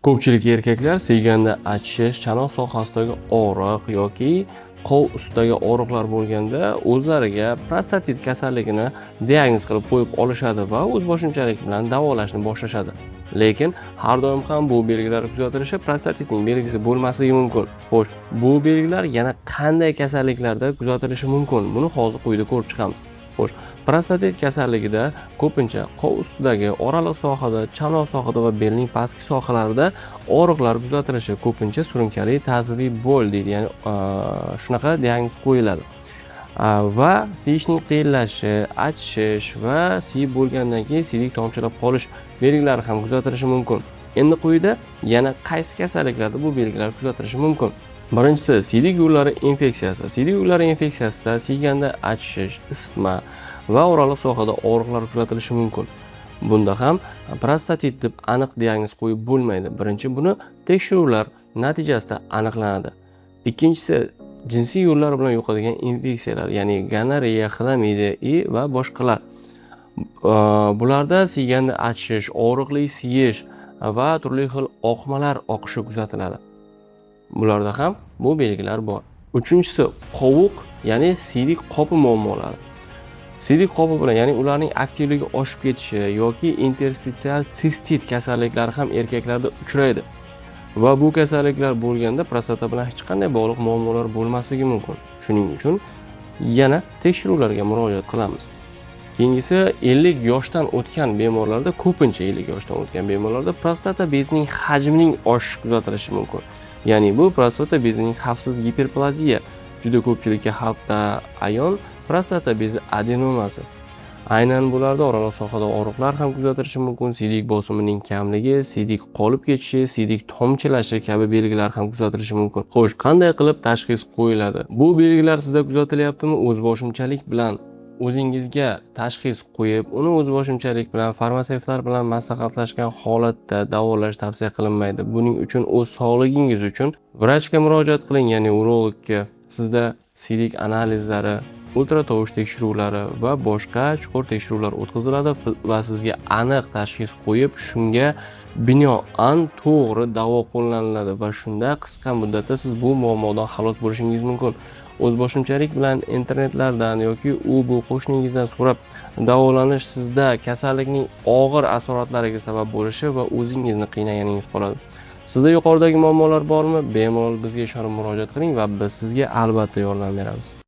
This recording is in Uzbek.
Ko'pchilik erkaklar siyganda achish, chanoq sohasidagi og'riq yoki qo'l ustidagi og'riqlar bo'lganda o'zlariga prostatit kasalligini diagnoz qilib qo'yib olishadi va o'zboshimchalik bilan davolashni boshlashadi. Lekin har doim ham bu belgilar kuzatilishi prostatitning belgisi bo'lmasligi mumkin. Xo'sh, bu belgilar yana qanday kasalliklarda kuzatilishi mumkin? Buni hozir quyida ko'rib chiqamiz. Xo'sh, prostatit kasalligida ko'pincha qo'l ustidagi oraliq sohada, chanoq sohada va belning pastki sohalarida og'riqlar kuzatilishi, ko'pincha surunkali ta'sirli bo'l deydi, ya'ni shunaqa diagnoz qo'yiladi. Va siyishning qiyillashi, achishish va siyib bo'lgandan keyin siydik tomchilab qolish belgilari ham kuzatilishi mumkin. Endi quyida yana qaysi kasalliklarda bu belgilar kuzatilishi mumkin? Birinchisi, siydik yo'llari infeksiyasi. Siydik yo'llari infeksiyasida siyganda achishish, isitma va oraliq sohada og'riqlar kuzatilishi mumkin. Bunda ham prostatit deb aniq diagnoz qo'yib bo'lmaydi. Birinchi buni tekshiruvlar natijasida aniqlanadi. Ikkinchisi, jinsiy yo'llar bilan yuqadigan infeksiyalar, ya'ni gonoreya, xlamida va boshqalar. Bularda siyganda achishish, og'riqli siyish va turli xil oqmalar oqishi kuzatiladi. Bularda ham bu belgilar bor. Uchinchisi, qovuq, ya'ni siydik qopi muammolari. Siydik qopi bilan, ya'ni ularning aktivligi oshib ketishi yoki interstitsial sistit kasalliklari ham erkaklarda uchraydi. Va bu kasalliklar bo'lganda prostata bilan hech qanday bog'liq muammolar bo'lmasligi mumkin. Shuning uchun yana tekshiruvlarga murojaat qilamiz. Keyingisi, 50 yoshdan o'tgan bemorlarda, ko'pincha 50 yoshdan o'tgan bemorlarda prostata bezining hajmining oshishi kuzatilishi mumkin. Ya'ni bu prostata bezining xavfsiz giperplaziya. Juda ko'pchilikka xalqda ayon prostata bezi adenomasi. Aynan bularda oraliq sohada og'riqlar ham kuzatilishi mumkin. Siydik bosimining kamligi, siydik qolib ketishi, siydik tomchilashi kabi belgilar ham kuzatilishi mumkin. Xo'sh, qanday qilib tashxis qo'yiladi? Bu belgilar sizda kuzatilyaptimi? O'zboshimchalik bilan o'zingizga tashxis qo'yib, uni o'zboshimchalik bilan farmatsevtlar bilan maslahatlashgan holatda davolash tavsiya qilinmaydi. Buning uchun o'z sog'ligingiz uchun vrachga murojaat qiling, ya'ni urologga. Sizda siydik analizlari, ultratovush tekshiruvlari va boshqa chuqur tekshiruvlar o'tkaziladi va sizga aniq tashxis qo'yib, shunga binoan to'g'ri davo qo'llaniladi va shunda qisqa muddatda siz bu muammodan xalos bo'lishingiz mumkin. O'zboshimchalik bilan internetlardan yoki bu qo'shningizdan so'rab davolanish sizda kasallikning og'ir asoratlariga sabab bo'lishi va o'zingizni qiynaganingiz qoladi. Sizda yuqoridagi muammolar bormi? Bemalol bizga ishonib murojaat qiling va biz sizga albatta yordam beramiz.